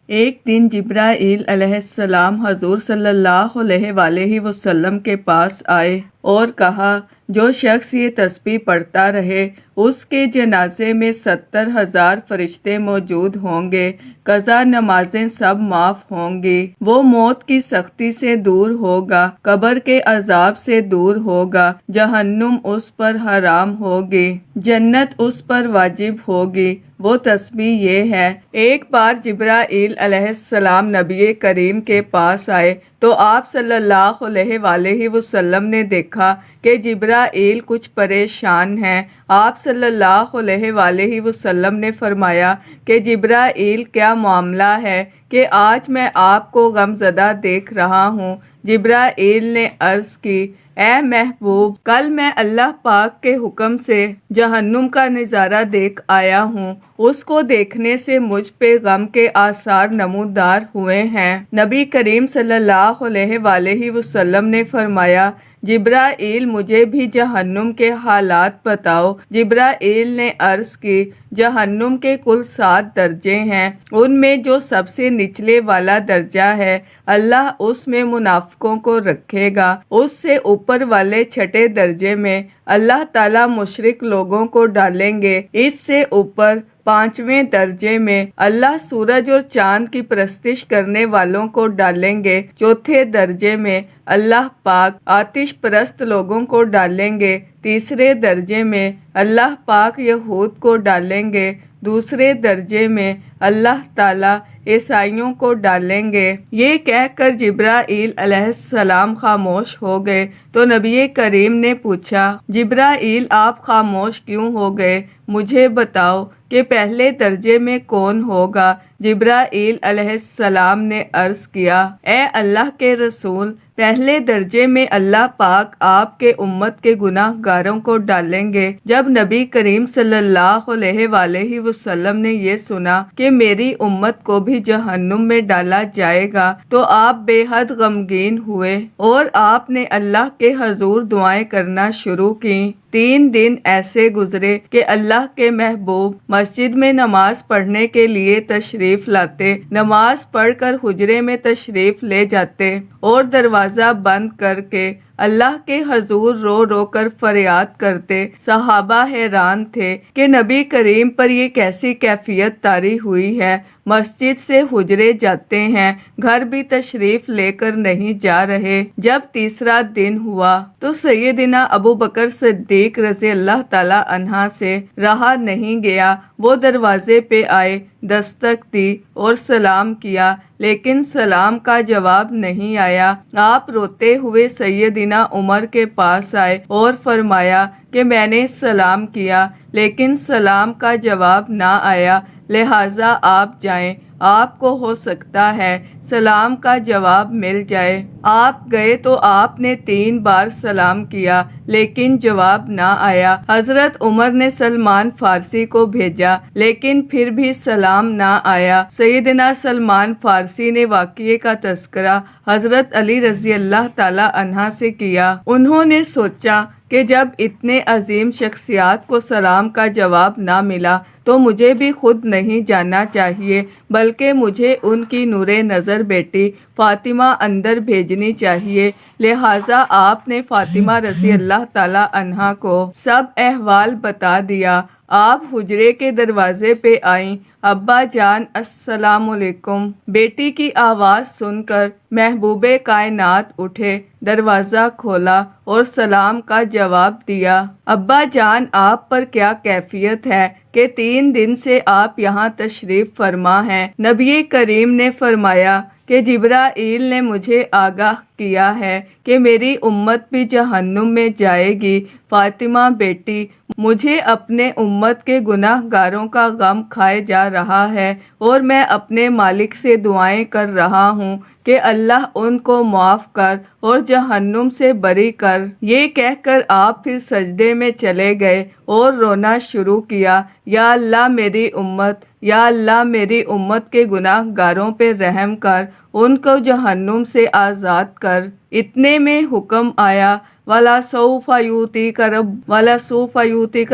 ایک دن جبرائیل علیہ السلام حضور صلی اللہ علیہ وآلہ وسلم کے پاس آئے اور کہا، جو شخص یہ تسبیح پڑھتا رہے اس کے جنازے میں 70,000 فرشتے موجود ہوں گے، قضا نمازیں سب معاف ہوں گی، وہ موت کی سختی سے دور ہوگا، قبر کے عذاب سے دور ہوگا، جہنم اس پر حرام ہوگی، جنت اس پر واجب ہوگی۔ وہ تسبیح یہ ہے۔ ایک بار جبرائیل علیہ السلام نبی کریم کے پاس آئے تو آپ صلی اللہ علیہ وآلہ وسلم نے دیکھا کہ جبرائیل کچھ پریشان ہیں۔ آپ صلی اللہ علیہ وآلہ وسلم نے فرمایا کہ جبرائیل کیا معاملہ ہے کہ آج میں آپ کو غم زدہ دیکھ رہا ہوں؟ جبرائیل نے عرض کی، اے محبوب، کل میں اللہ پاک کے حکم سے جہنم کا نظارہ دیکھ آیا ہوں، اس کو دیکھنے سے مجھ پہ غم کے آثار نمودار ہوئے ہیں۔ نبی کریم صلی اللہ علیہ وآلہ وسلم نے فرمایا، جبرائیل مجھے بھی جہنم کے حالات بتاؤ۔ جبرائیل نے عرض کی، جہنم کے کل 7 درجے ہیں، ان میں جو سب سے نچلے والا درجہ ہے اللہ اس میں منافقوں کو رکھے گا، اس سے اوپر والے 6 درجے میں اللہ تعالیٰ مشرک لوگوں کو ڈالیں گے، اس سے اوپر 5ویں درجے میں اللہ سورج اور چاند کی پرستش کرنے والوں کو ڈالیں گے، 4تھے درجے میں اللہ پاک آتش پرست لوگوں کو ڈالیں گے، 3رے درجے میں اللہ پاک یہود کو ڈالیں گے، 2 درجے میں اللہ تعالیٰ عیسائیوں کو ڈالیں گے۔ یہ کہہ کر جبرائیل علیہ السلام خاموش ہو گئے تو نبی کریم نے پوچھا، جبرائیل آپ خاموش کیوں ہو گئے؟ مجھے بتاؤ کہ پہلے درجے میں کون ہوگا؟ جبرائیل علیہ السلام نے عرض کیا، اے اللہ کے رسول، پہلے درجے میں اللہ پاک آپ کے امت کے گناہ گاروں کو ڈالیں گے۔ جب نبی کریم صلی اللہ علیہ وآلہ وسلم نے یہ سنا کہ میری امت کو بھی جہنم میں ڈالا جائے گا تو آپ بے حد غمگین ہوئے اور آپ نے اللہ کے حضور دعائیں کرنا شروع کی۔ 3 دن ایسے گزرے کہ اللہ کے محبوب مسجد میں نماز پڑھنے کے لیے تشریف لاتے، نماز پڑھ کر حجرے میں تشریف لے جاتے اور دروازہ بند کر کے اللہ کے حضور رو رو کر فریاد کرتے۔ صحابہ حیران تھے کہ نبی کریم پر یہ کیسی کیفیت طاری ہوئی ہے، مسجد سے حجرے جاتے ہیں، گھر بھی تشریف لے کر نہیں جا رہے۔ جب 3 دن ہوا تو سیدنا ابو بکر صدیق رضی اللہ تعالی عنہ سے رہا نہیں گیا، وہ دروازے پہ آئے، دستک دی اور سلام کیا، لیکن سلام کا جواب نہیں آیا۔ آپ روتے ہوئے سیدنا عمر کے پاس آئے اور فرمایا کہ میں نے سلام کیا لیکن سلام کا جواب نہ آیا، لہٰذا آپ جائیں، آپ کو ہو سکتا ہے سلام کا جواب مل جائے۔ آپ گئے تو آپ نے 3 بار سلام کیا لیکن جواب نہ آیا۔ حضرت عمر نے سلمان فارسی کو بھیجا لیکن پھر بھی سلام نہ آیا۔ سیدنا سلمان فارسی نے واقعے کا تذکرہ حضرت علی رضی اللہ تعالی عنہ سے کیا۔ انہوں نے سوچا کہ جب اتنے عظیم شخصیات کو سلام کا جواب نہ ملا تو مجھے بھی خود نہیں جانا چاہیے بلکہ مجھے ان کی نور نظر بیٹی فاطمہ اندر بھیجنی چاہیے، لہٰذا آپ نے فاطمہ رضی اللہ تعالی عنہا کو سب احوال بتا دیا۔ آپ حجرے کے دروازے پہ آئیں، ابا جان السلام علیکم۔ بیٹی کی آواز سن کر محبوب کائنات اٹھے، دروازہ کھولا اور سلام کا جواب دیا۔ ابا جان آپ پر کیا کیفیت ہے کہ 3 دن سے آپ یہاں تشریف فرما ہیں؟ نبی کریم نے فرمایا کہ جبرائیل نے مجھے آگاہ کیا ہے کہ میری امت بھی جہنم میں جائے گی۔ فاطمہ بیٹی، مجھے اپنے امت کے گناہ گاروں کا غم کھائے جا رہا ہے اور میں اپنے مالک سے دعائیں کر رہا ہوں کہ اللہ ان کو معاف کر اور جہنم سے بری کر۔ یہ کہہ کر آپ پھر سجدے میں چلے گئے اور رونا شروع کیا، یا اللہ میری امت، یا اللہ میری امت کے گناہ گاروں پہ رحم کر، ان کو جہنم سے آزاد کر۔ اتنے میں حکم آیا، وَلَا سَوْفَ يُؤْتِيكَ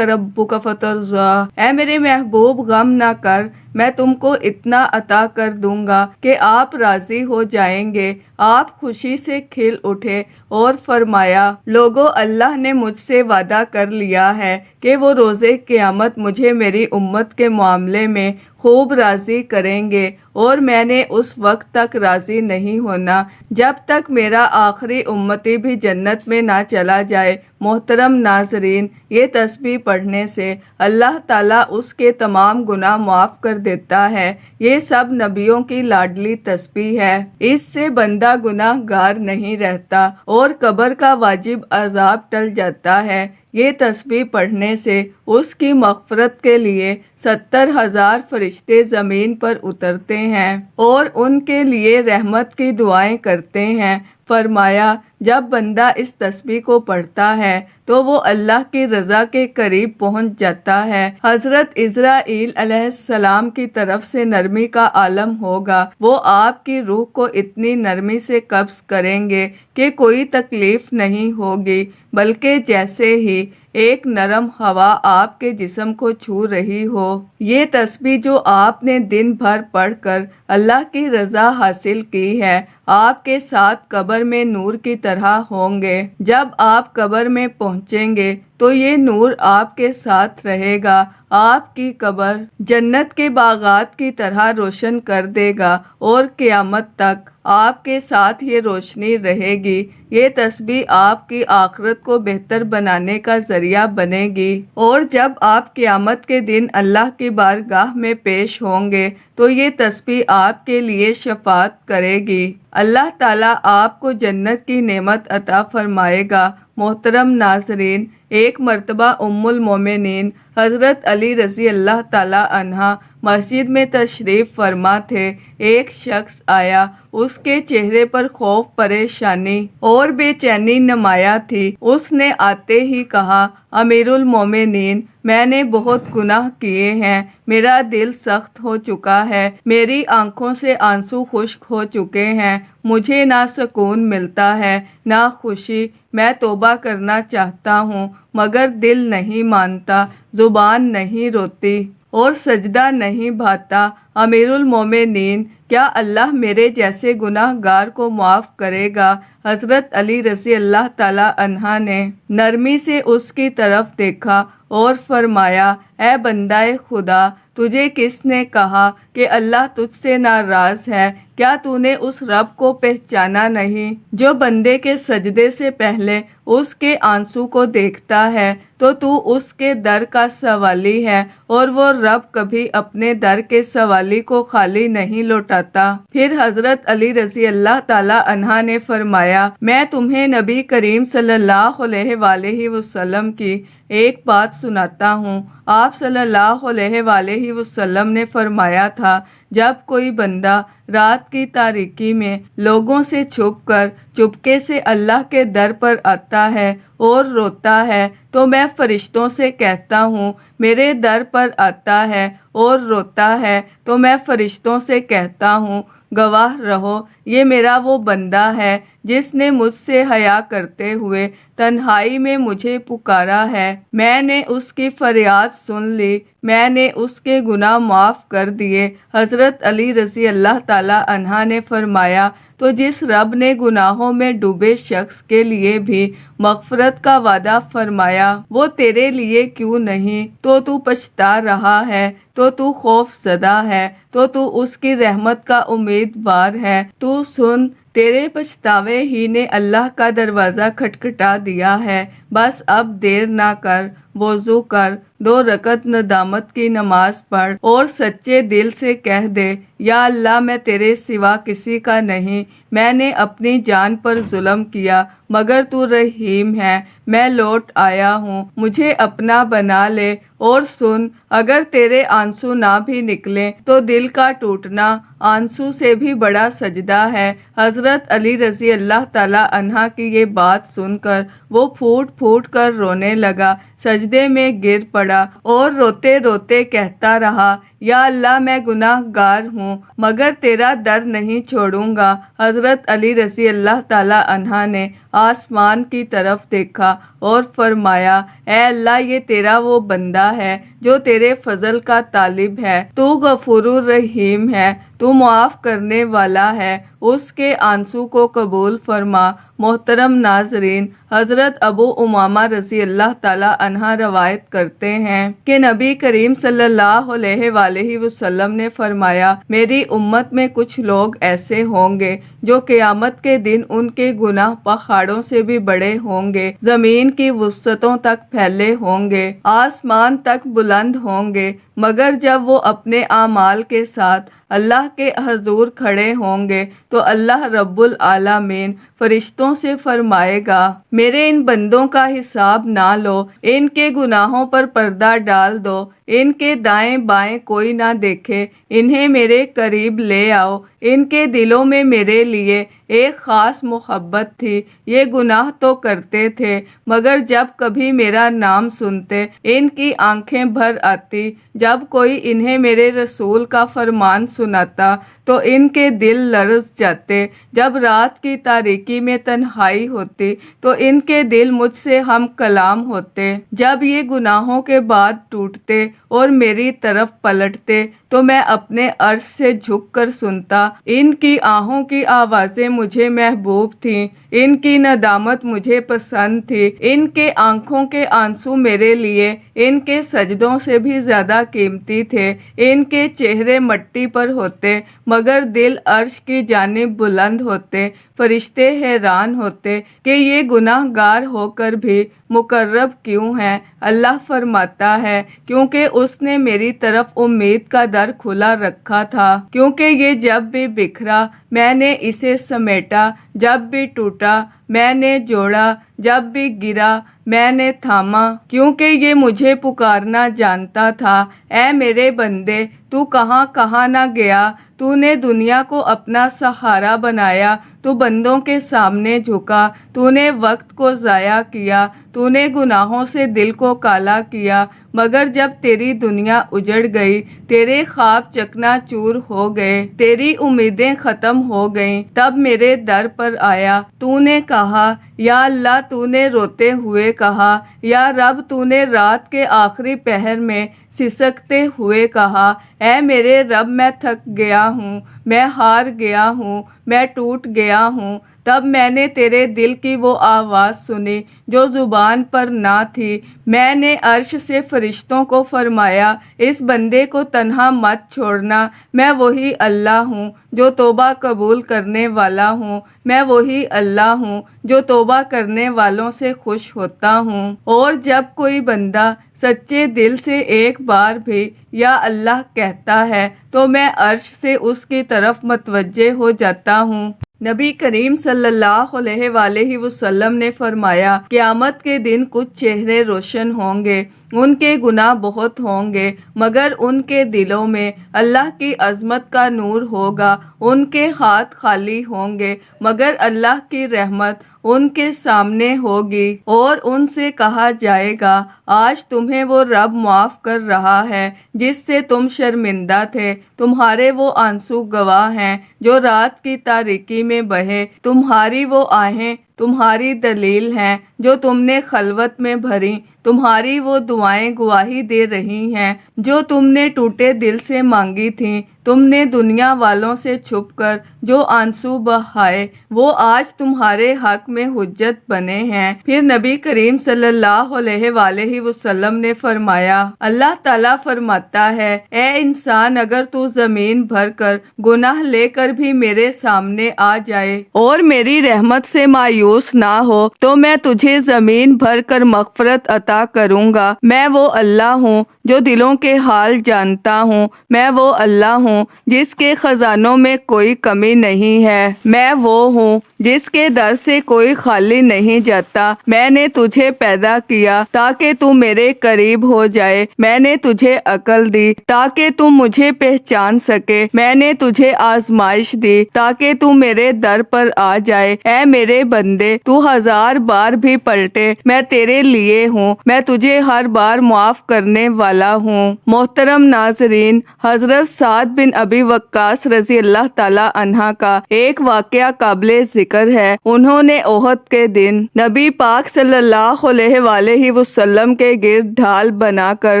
رَبُّكَ فَتَرْضَىٰ، اے میرے محبوب غم نہ کر، میں تم کو اتنا عطا کر دوں گا کہ آپ راضی ہو جائیں گے۔ آپ خوشی سے کھل اٹھے اور فرمایا، لوگو، اللہ نے مجھ سے وعدہ کر لیا ہے کہ وہ روز قیامت مجھے میری امت کے معاملے میں خوب راضی کریں گے، اور میں نے اس وقت تک راضی نہیں ہونا جب تک میرا آخری امتی بھی جنت میں نہ چلا جائے۔ محترم ناظرین، یہ تسبیح پڑھنے سے اللہ تعالیٰ اس کے تمام گناہ معاف کر دیتا ہے۔ یہ سب نبیوں کی لاڈلی تسبیح ہے۔ اس سے بندہ گناہ گار نہیں رہتا اور قبر کا واجب عذاب ٹل جاتا ہے۔ یہ تسبیح پڑھنے سے اس کی مغفرت کے لیے 70,000 فرشتے زمین پر اترتے ہیں اور ان کے لیے رحمت کی دعائیں کرتے ہیں۔ فرمایا، جب بندہ اس تسبیح کو پڑھتا ہے تو وہ اللہ کی رضا کے قریب پہنچ جاتا ہے۔ حضرت اسرائیل علیہ السلام کی طرف سے نرمی کا عالم ہوگا۔ وہ آپ کی روح کو اتنی نرمی سے قبض کریں گے کہ کوئی تکلیف نہیں ہوگی، بلکہ جیسے ہی ایک نرم ہوا آپ کے جسم کو چھو رہی ہو۔ یہ تسبیح جو آپ نے دن بھر پڑھ کر اللہ کی رضا حاصل کی ہے، آپ کے ساتھ قبر میں نور کی طرح ہوں گے۔ جب آپ قبر میں پہنچیں گے تو یہ نور آپ کے ساتھ رہے گا، آپ کی قبر جنت کے باغات کی طرح روشن کر دے گا اور قیامت تک آپ کے ساتھ یہ روشنی رہے گی۔ یہ تسبیح آپ کی آخرت کو بہتر بنانے کا ذریعہ بنے گی، اور جب آپ قیامت کے دن اللہ کی بارگاہ میں پیش ہوں گے تو یہ تسبیح آپ کے لیے شفاعت کرے گی۔ اللہ تعالیٰ آپ کو جنت کی نعمت عطا فرمائے گا۔ محترم ناظرین، ایک مرتبہ ام المومنین حضرت علی رضی اللہ تعالیٰ عنہ مسجد میں تشریف فرما تھے۔ ایک شخص آیا، اس کے چہرے پر خوف، پریشانی اور بے چینی نمایاں تھی۔ اس نے آتے ہی کہا، امیر المومنین، میں نے بہت گناہ کیے ہیں، میرا دل سخت ہو چکا ہے، میری آنکھوں سے آنسو خشک ہو چکے ہیں، مجھے نہ سکون ملتا ہے نہ خوشی۔ میں توبہ کرنا چاہتا ہوں مگر دل نہیں مانتا، زبان نہیں روتی اور سجدہ نہیں بھاتا۔ امیر المومنین، کیا اللہ میرے جیسے گناہ گار کو معاف کرے گا؟ حضرت علی رضی اللہ تعالیٰ عنہ نے نرمی سے اس کی طرف دیکھا اور فرمایا، اے بندہ خدا، تجھے کس نے کہا کہ اللہ تجھ سے ناراض ہے؟ کیا تو نے اس رب کو پہچانا نہیں جو بندے کے سجدے سے پہلے اس کے آنسو کو دیکھتا ہے؟ تو اس کے در کا سوالی ہے، اور وہ رب کبھی اپنے در کے سوالی کو خالی نہیں لوٹاتا۔ پھر حضرت علی رضی اللہ تعالیٰ عنہ نے فرمایا، میں تمہیں نبی کریم صلی اللہ علیہ وآلہ وسلم کی ایک بات سناتا ہوں۔ آپ صلی اللہ علیہ وآلہ وسلم نے فرمایا تھا، جب کوئی بندہ رات کی تاریکی میں لوگوں سے چھپ کر چپکے سے اللہ کے در پر آتا ہے اور روتا ہے تو میں فرشتوں سے کہتا ہوں، میرے در پر آتا ہے اور روتا ہے تو میں فرشتوں سے کہتا ہوں، گواہ رہو، یہ میرا وہ بندہ ہے جس نے مجھ سے حیا کرتے ہوئے تنہائی میں مجھے پکارا ہے۔ میں نے اس کی فریاد سن لی، میں نے اس کے گناہ معاف کر دیے۔ حضرت علی رضی اللہ تعالیٰ عنہ نے فرمایا، تو جس رب نے گناہوں میں ڈوبے شخص کے لیے بھی مغفرت کا وعدہ فرمایا، وہ تیرے لیے کیوں نہیں؟ تو پچھتا رہا ہے، تو خوف زدہ ہے، تو اس کی رحمت کا امیدوار ہے۔ تو سن، تیرے پچھتاوے ہی نے اللہ کا دروازہ کھٹکھٹا دیا ہے۔ بس اب دیر نہ کر، وضو کر، 2 رکعت ندامت کی نماز پڑھ اور سچے دل سے کہہ دے، یا اللہ، میں تیرے سوا کسی کا نہیں، میں نے اپنی جان پر ظلم کیا، مگر تو رحیم ہے، میں لوٹ آیا ہوں، مجھے اپنا بنا لے۔ اور سن، اگر تیرے آنسو نہ بھی نکلیں تو دل کا ٹوٹنا آنسو سے بھی بڑا سجدہ ہے۔ حضرت علی رضی اللہ تعالیٰ عنہ کی یہ بات سن کر وہ پھوٹ پھوٹ کر رونے لگا۔ سجدے میں گر پڑا اور روتے روتے کہتا رہا، یا اللہ میں گناہ گار ہوں مگر تیرا در نہیں چھوڑوں گا۔ حضرت علی رضی اللہ تعالی عنہ نے آسمان کی طرف دیکھا اور فرمایا، اے اللہ یہ تیرا وہ بندہ ہے جو تیرے فضل کا طالب ہے، تو غفور الرحیم ہے، تو معاف کرنے والا ہے، اس کے آنسو کو قبول فرما۔ محترم ناظرین، حضرت ابو امامہ رضی اللہ تعالی عنہ روایت کرتے ہیں کہ نبی کریم صلی اللہ علیہ وآلہ وسلم نے فرمایا، میری امت میں کچھ لوگ ایسے ہوں گے جو قیامت کے دن ان کے گناہ پہاڑوں سے بھی بڑے ہوں گے، زمین کی وسعتوں تک پھیلے ہوں گے، آسمان تک بلند ہوں گے، مگر جب وہ اپنے اعمال کے ساتھ اللہ کے حضور کھڑے ہوں گے تو اللہ رب العالمین فرشتوں سے فرمائے گا، میرے ان بندوں کا حساب نہ لو، ان کے گناہوں پر پردہ ڈال دو، ان کے دائیں بائیں کوئی نہ دیکھے، انہیں میرے قریب لے آؤ۔ ان کے دلوں میں میرے لیے ایک خاص محبت تھی، یہ گناہ تو کرتے تھے مگر جب کبھی میرا نام سنتے ان کی آنکھیں بھر آتی، جب کوئی انہیں میرے رسول کا فرمان سناتا تو ان کے دل لرز جاتے، جب رات کی تاریکی میں تنہائی ہوتی تو ان کے دل مجھ سے ہم کلام ہوتے، جب یہ گناہوں کے بعد ٹوٹتے اور میری طرف پلٹتے تو میں اپنے عرش سے جھک کر سنتا، ان کی آہوں کی آوازیں مجھے محبوب تھیں، ان کی ندامت مجھے پسند تھی، ان کے آنکھوں کے آنسو میرے لیے ان کے سجدوں سے بھی زیادہ قیمتی تھے، ان کے چہرے مٹی پر ہوتے مگر دل عرش کی جانب بلند ہوتے، فرشتے حیران ہوتے کہ یہ گناہ گار ہو کر بھی مقرب کیوں ہیں۔ اللہ فرماتا ہے، کیونکہ اس نے میری طرف امید کا در کھلا رکھا تھا، کیونکہ یہ جب بھی بکھرا میں نے اسے سمیٹا، جب بھی ٹوٹا میں نے جوڑا، جب بھی گرا میں نے تھاما، کیونکہ یہ مجھے پکارنا جانتا تھا۔ اے میرے بندے، تو کہاں کہاں نہ گیا، تو نے دنیا کو اپنا سہارا بنایا، تو بندوں کے سامنے جھکا، تو نے وقت کو ضائع کیا، تو نے گناہوں سے دل کو کالا کیا، مگر جب تیری دنیا اجڑ گئی، تیرے خواب چکنا چور ہو گئے، تیری امیدیں ختم ہو گئیں، تب میرے در پر آیا، تو نے کہا، یا اللہ، تو نے روتے ہوئے کہا، یا رب، تو نے رات کے آخری پہر میں سسکتے ہوئے کہا، اے میرے رب، میں تھک گیا ہوں، میں ہار گیا ہوں، میں ٹوٹ گیا ہوں۔ تب میں نے تیرے دل کی وہ آواز سنی جو زبان پر نہ تھی، میں نے عرش سے فرشتوں کو فرمایا، اس بندے کو تنہا مت چھوڑنا، میں وہی اللہ ہوں جو توبہ قبول کرنے والا ہوں، میں وہی اللہ ہوں جو توبہ کرنے والوں سے خوش ہوتا ہوں۔ اور جب کوئی بندہ سچے دل سے ایک بار بھی یا اللہ کہتا ہے تو میں عرش سے اس کی طرف متوجہ ہو جاتا ہوں۔ نبی کریم صلی اللہ علیہ وآلہ وسلم نے فرمایا، قیامت کے دن کچھ چہرے روشن ہوں گے، ان کے گناہ بہت ہوں گے مگر ان کے دلوں میں اللہ کی عظمت کا نور ہوگا، ان کے ہاتھ خالی ہوں گے مگر اللہ کی رحمت ان کے سامنے ہوگی، اور ان سے کہا جائے گا، آج تمہیں وہ رب معاف کر رہا ہے جس سے تم شرمندہ تھے، تمہارے وہ آنسو گواہ ہیں جو رات کی تاریکی میں بہے، تمہاری وہ آہیں تمہاری دلیل ہیں جو تم نے خلوت میں بھری، تمہاری وہ دعائیں گواہی دے رہی ہیں جو تم نے ٹوٹے دل سے مانگی تھیں، تم نے دنیا والوں سے چھپ کر جو آنسو بہائے وہ آج تمہارے حق میں حجت بنے ہیں۔ پھر نبی کریم صلی اللہ علیہ وآلہ وسلم نے فرمایا، اللہ تعالیٰ فرماتا ہے، اے انسان، اگر تو زمین بھر کر گناہ لے کر بھی میرے سامنے آ جائے اور میری رحمت سے مایوس نہ ہو تو میں تجھے زمین بھر کر مغفرت عطا کروں گا، میں وہ اللہ ہوں جو دلوں کے حال جانتا ہوں۔ میں وہ اللہ ہوں جس کے خزانوں میں کوئی کمی نہیں ہے۔ میں وہ ہوں جس کے در سے کوئی خالی نہیں جاتا۔ میں نے تجھے پیدا کیا تاکہ تو میرے قریب ہو جائے۔ میں نے تجھے عقل دی تاکہ تو مجھے پہچان سکے۔ میں نے تجھے آزمائش دی تاکہ تو میرے در پر آ جائے۔ اے میرے بندے، تو 1000 بار بھی پلٹے، میں تیرے لیے ہوں۔ میں تجھے ہر بار معاف کرنے والا ہوں۔ محترم ناظرین، حضرت سعد بن ابی وقاص رضی اللہ تعالی عنہ کا ایک واقعہ قابل ذکر ہے۔ انہوں نے احد کے دن نبی پاک صلی اللہ علیہ وآلہ وسلم کے گرد ڈھال بنا کر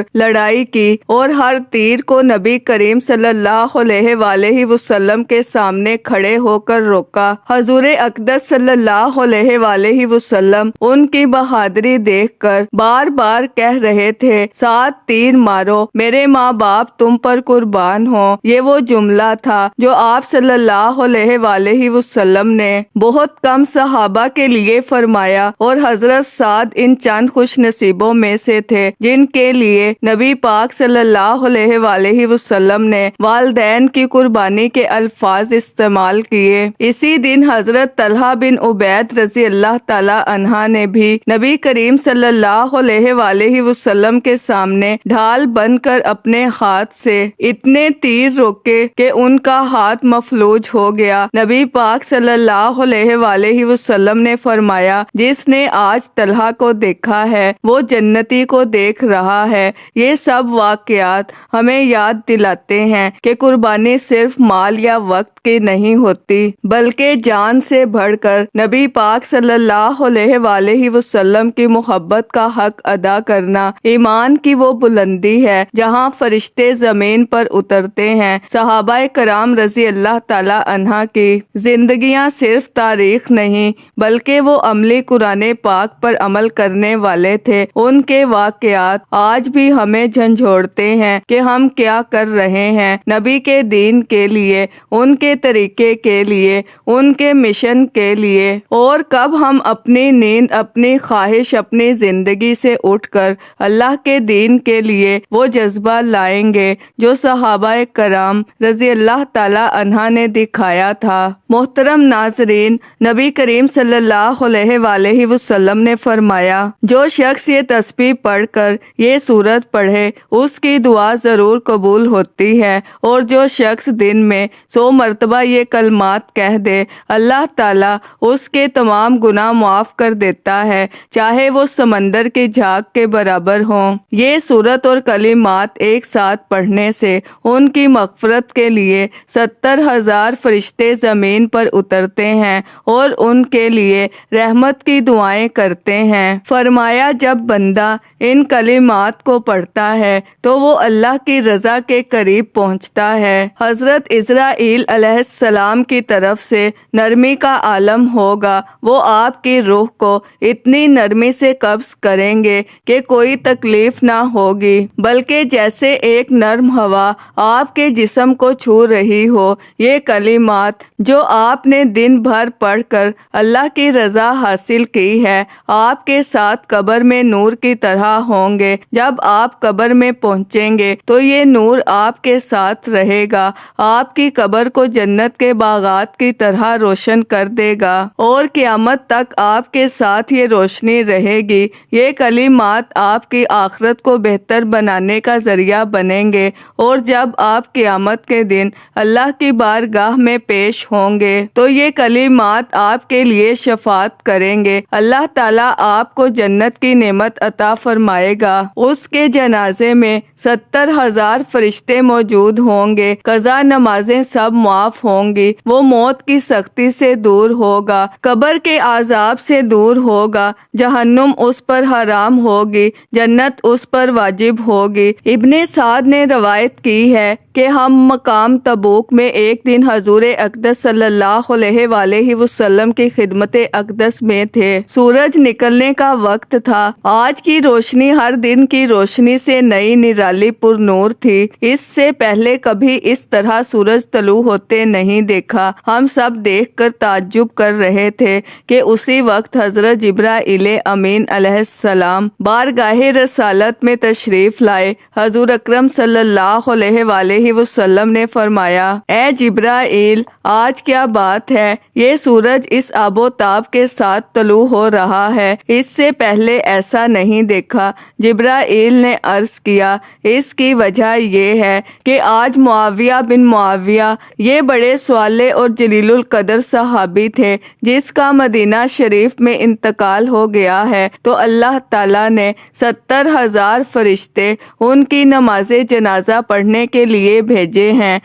لڑائی کی اور ہر تیر کو نبی کریم صلی اللہ علیہ وآلہ وسلم کے سامنے کھڑے ہو کر روکا۔ حضور اقدس صلی اللہ علیہ وآلہ وسلم ان کی بہادری دیکھ کر بار بار کہہ رہے تھے، 7 تیر مارو، میرے ماں باپ تم پر قربان ہوں۔ یہ وہ جملہ تھا جو آپ صلی اللہ علیہ وآلہ وسلم نے بہت کم صحابہ کے لیے فرمایا، اور حضرت سعد ان چند خوش نصیبوں میں سے تھے جن کے لیے نبی پاک صلی اللہ علیہ وآلہ وسلم نے والدین کی قربانی کے الفاظ استعمال کیے۔ اسی دن حضرت طلحہ بن عبید رضی اللہ تعالی عنہ نے بھی نبی کریم صلی اللہ علیہ وآلہ وسلم کے سامنے ڈھال بن کر اپنے ہاتھ سے اتنے تیر روکے کہ ان کا ہاتھ مفلوج ہو گیا۔ نبی پاک صلی اللہ علیہ وآلہ وسلم نے فرمایا، جس نے آج طلحہ کو دیکھا ہے وہ جنتی کو دیکھ رہا ہے۔ یہ سب واقعات ہمیں یاد دلاتے ہیں کہ قربانی صرف مال یا وقت کی نہیں ہوتی، بلکہ جان سے بڑھ کر نبی پاک صلی اللہ علیہ وآلہ وسلم کی محبت کا حق ادا کرنا ایمان کی وہ بلندی ہے جہاں فرشتے زمین پر اترتے ہیں۔ صحابہ کرام رضی اللہ تعالی عنہ کی زندگیاں صرف تاریخ نہیں بلکہ وہ عملی قرآن پاک پر عمل کرنے والے تھے۔ ان کے واقعات آج بھی ہمیں جھنجھوڑتے ہیں کہ ہم کیا کر رہے ہیں نبی کے دین کے لیے، ان کے طریقے کے لیے، ان کے مشن کے لیے، اور کب ہم اپنی نیند، اپنی خواہش، اپنی زندگی سے اٹھ کر اللہ کے دین کے لیے وہ جذبہ لائیں گے جو صحابہ کرام رضی اللہ تعالی عنہ نے دکھایا تھا۔ محترم ناظرین، نبی کریم صلی اللہ علیہ وآلہ وسلم نے فرمایا، جو شخص یہ تسبیح پڑھ کر یہ سورت پڑھے اس کی دعا ضرور قبول ہوتی ہے، اور جو شخص دن میں 100 مرتبہ یہ کلمات کہہ دے اللہ تعالیٰ اس کے تمام گناہ معاف کر دیتا ہے، چاہے وہ سمندر کی جھاگ کے برابر ہوں۔ یہ سورت اور کلمات ایک ساتھ پڑھنے سے ان کی مغفرت کے لیے 70,000 فرشتے زمین پر اترتے ہیں اور ان کے لیے رحمت کی دعائیں کرتے ہیں۔ فرمایا، جب بندہ ان کلمات کو پڑھتا ہے تو وہ اللہ کی رضا کے قریب پہنچتا ہے۔ حضرت اسرائیل علیہ السلام کی طرف سے نرمی کا عالم ہوگا، وہ آپ کی روح کو اتنی نرمی سے قبض کریں گے کہ کوئی تکلیف نہ ہوگی، بلکہ جیسے ایک نرم ہوا آپ کے جسم کو چھو رہی ہو۔ یہ کلمات جو آپ نے دن بھر پڑھ کر اللہ کی رضا حاصل کی ہے آپ کے ساتھ قبر میں نور کی طرح ہوں گے۔ جب آپ قبر میں پہنچیں گے تو یہ نور آپ کے ساتھ رہے گا، آپ کی قبر کو جنت کے باغات کی طرح روشن کر دے گا اور قیامت تک آپ کے ساتھ یہ روشنی رہے گی۔ یہ کلمات آپ کی آخرت کو بہتر بنانے کا ذریعہ بنیں گے، اور جب آپ قیامت کے دن اللہ کی بارگاہ میں پیش ہوں گے تو یہ کلمات آپ کے لیے شفاعت کریں گے۔ اللہ تعالیٰ آپ کو جنت کی نعمت عطا فرمائے گا۔ اس کے جنازے میں 70,000 فرشتے موجود ہوں گے، قضا نمازیں سب معاف ہوں گی، وہ موت کی سختی سے دور ہوگا، قبر کے عذاب سے دور ہوگا، جہنم اس پر حرام ہوگی، جنت اس پر واجب ہوگی۔ ابن سعد نے روایت کی ہے کہ ہم مقام تبوک میں ایک دن حضور اقدس صلی اللہ علیہ وآلہ وسلم کی خدمت اقدس میں تھے۔ سورج نکلنے کا وقت تھا۔ آج کی روشنی ہر دن کی روشنی سے نئی نرالی پر نور تھی۔ اس سے پہلے کبھی اس طرح سورج طلوع ہوتے نہیں دیکھا۔ ہم سب دیکھ کر تعجب کر رہے تھے کہ اسی وقت حضرت جبرائیل امین علیہ السلام بارگاہ رسالت میں تشریف لائے۔ حضور اکرم صلی اللہ علیہ وآلہ وسلم نے فرمایا، اے جبرائیل، آج کیا بات ہے؟ یہ سورج اس آب و تاب کے ساتھ طلوع ہو رہا ہے، اس سے پہلے ایسا نہیں دیکھا۔ جبرائیل نے عرض کیا، اس کی وجہ یہ ہے کہ آج معاویہ بن معاویہ، یہ بڑے صالح اور جلیل القدر صحابی تھے، جس کا مدینہ شریف میں انتقال ہو گیا ہے، تو اللہ تعالیٰ نے 70,000 فرشتے ان کی نماز جنازہ پڑھنے کے لیے بھیجے ہیں،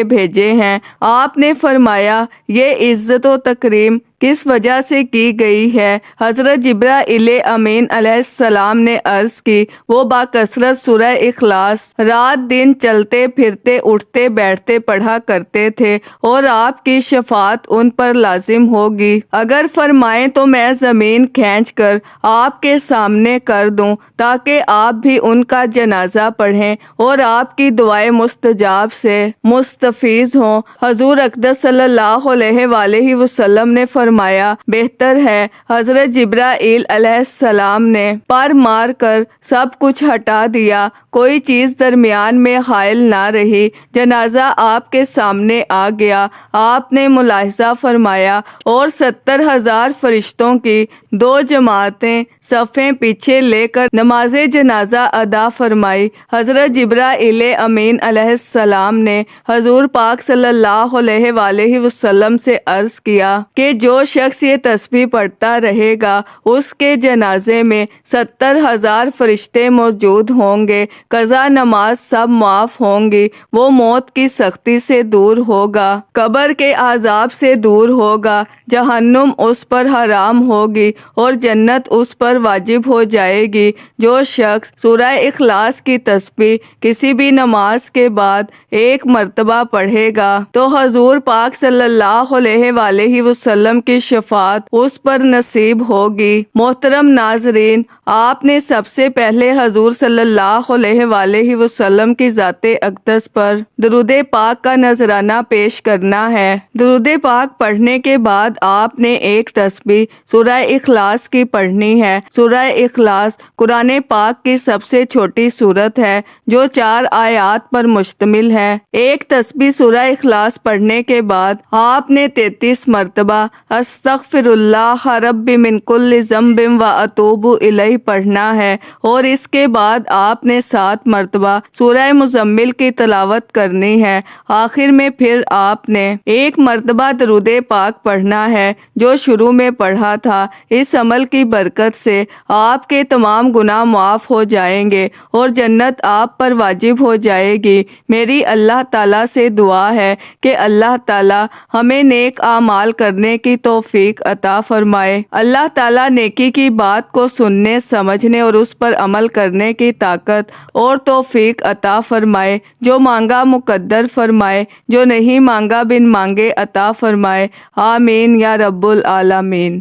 بھیجے ہیں۔ آپ نے فرمایا، یہ عزت و تکریم کس وجہ سے کی گئی ہے؟ حضرت جبرائیل امین علیہ السلام نے عرض کی، وہ باکثرت سورہ اخلاص رات دن چلتے پھرتے اٹھتے بیٹھتے پڑھا کرتے تھے، اور آپ کی شفاعت ان پر لازم ہوگی۔ اگر فرمائیں تو میں زمین کھینچ کر آپ کے سامنے کر دوں تاکہ آپ بھی ان کا جنازہ پڑھیں اور آپ کی دعائیں مستجاب سے مستفیض ہوں۔ حضور اقدس صلی اللہ علیہ وآلہ وسلم نے فرمایا، بہتر ہے۔ حضرت جبرائیل علیہ السلام نے پر مار کر سب کچھ ہٹا دیا، کوئی چیز درمیان میں حائل نہ رہی۔ جنازہ آپ کے سامنے آ گیا۔ آپ نے ملاحظہ فرمایا اور 70,000 فرشتوں کی 2 جماعتیں صفیں پیچھے لے کر نماز جنازہ ادا فرمائی۔ حضرت جبرائیل امین علیہ السلام نے حضور پاک صلی اللہ علیہ وآلہ وسلم سے عرض کیا کہ جو شخص یہ تسبیح پڑھتا رہے گا اس کے جنازے میں 70,000 فرشتے موجود ہوں گے، قضا نماز سب معاف ہوں گی، وہ موت کی سختی سے دور ہوگا، قبر کے عذاب سے دور ہوگا، جہنم اس پر حرام ہوگی اور جنت اس پر واجب ہو جائے گی۔ جو شخص سورہ اخلاص کی تسبیح کسی بھی نماز کے بعد 1 مرتبہ پڑھے گا تو حضور پاک صلی اللہ علیہ وآلہ وسلم کی شفاعت اس پر نصیب ہوگی۔ محترم ناظرین، آپ نے سب سے پہلے حضور صلی اللہ علیہ وآلہ وسلم کی ذات اقدس پر درود پاک کا نذرانہ پیش کرنا ہے۔ درود پاک پڑھنے کے بعد آپ نے ایک تسبیح سورہ اخلاص کی پڑھنی ہے۔ سورہ اخلاص قرآن پاک کی سب سے چھوٹی سورت ہے جو 4 آیات پر مشتمل ہے۔ ایک تسبیح سورہ اخلاص پڑھنے کے بعد آپ نے 33 مرتبہ استغفر اللہ رب من کل ذنب و اتوب الیہ پڑھنا ہے، اور اس کے بعد آپ نے 7 مرتبہ سورہ مزمل کی تلاوت کرنی ہے۔ آخر میں پھر آپ نے 1 مرتبہ درود پاک پڑھنا ہے جو شروع میں پڑھا تھا۔ اس عمل کی برکت سے آپ کے تمام گناہ معاف ہو جائیں گے اور جنت آپ پر واجب ہو جائے گی۔ میری اللہ تعالیٰ سے دعا ہے کہ اللہ تعالیٰ ہمیں نیک اعمال کرنے کی توفیق عطا فرمائے۔ اللہ تعالیٰ نیکی کی بات کو سننے، سمجھنے اور اس پر عمل کرنے کی طاقت اور توفیق عطا فرمائے۔ جو مانگا مقدر فرمائے، جو نہیں مانگا بن مانگے عطا فرمائے۔ آمین یا رب العالمین۔